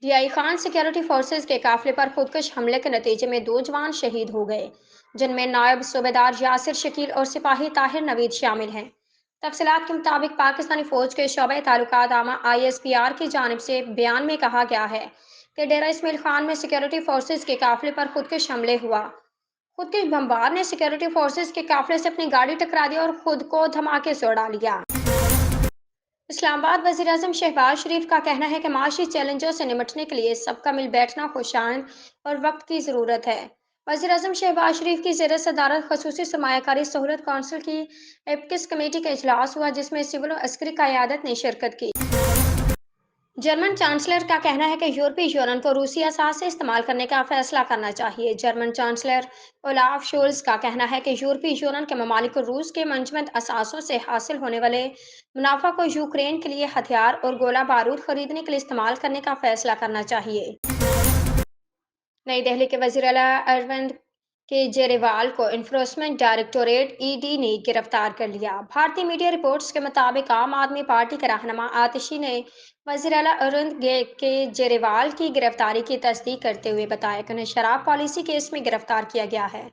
ضیائی Khan security forces کے قافلے پر خودکش حملے کے نتیجے میں 2 جوان شہید ہو گئے، جن میں نائب صوبیدار یاسر شکیل اور سپاہی طاہر نوید شامل ہیں۔ تفصیلات کے مطابق پاکستانی فوج کے شعبہ تعلقات عامہ ISPR کی جانب سے بیان میں کہا گیا ہے کہ ڈیرہ اسماعیل خان میں سیکورٹی فورسز کے قافلے پر خودکش حملے ہوا۔ خودکش بمبار نے سیکورٹی فورسز کے قافلے سے اپنی گاڑی ٹکرا دی اور خود کو دھماکے سے اڑا لیا۔ اسلام آباد وزیر اعظم شہباز شریف کا کہنا ہے کہ معاشی چیلنجوں سے نمٹنے کے لیے سب کا مل بیٹھنا خوشائند اور وقت کی ضرورت ہے۔ وزیر اعظم شہباز شریف کی زیر صدارت خصوصی سرمایہ کاری سہولت کونسل کی ایپکس کمیٹی کا اجلاس ہوا، جس میں سول و عسکری قیادت نے شرکت کی۔ جرمن چانسلر کا کہنا ہے کہ یورپی یونین کو روسی اثاثے استعمال کرنے کا فیصلہ کرنا چاہیے۔ جرمن چانسلر اولاف شولز کا کہنا ہے کہ یورپی یونین کے ممالک کو روس کے منجمد اثاثوں سے حاصل ہونے والے منافع کو یوکرین کے لیے ہتھیار اور گولہ بارود خریدنے کے لیے استعمال کرنے کا فیصلہ کرنا چاہیے۔ نئی دہلی کے وزیر اعلیٰ اروند کیجریوال کو انفورسمنٹ ڈائریکٹوریٹ ED نے گرفتار کر لیا۔ بھارتی میڈیا رپورٹس کے مطابق عام آدمی پارٹی کے رہنما آتشی نے وزیر اعلیٰ اروند کیجریوال کی گرفتاری کی تصدیق کرتے ہوئے بتایا کہ انہیں شراب پالیسی کیس میں گرفتار کیا گیا ہے۔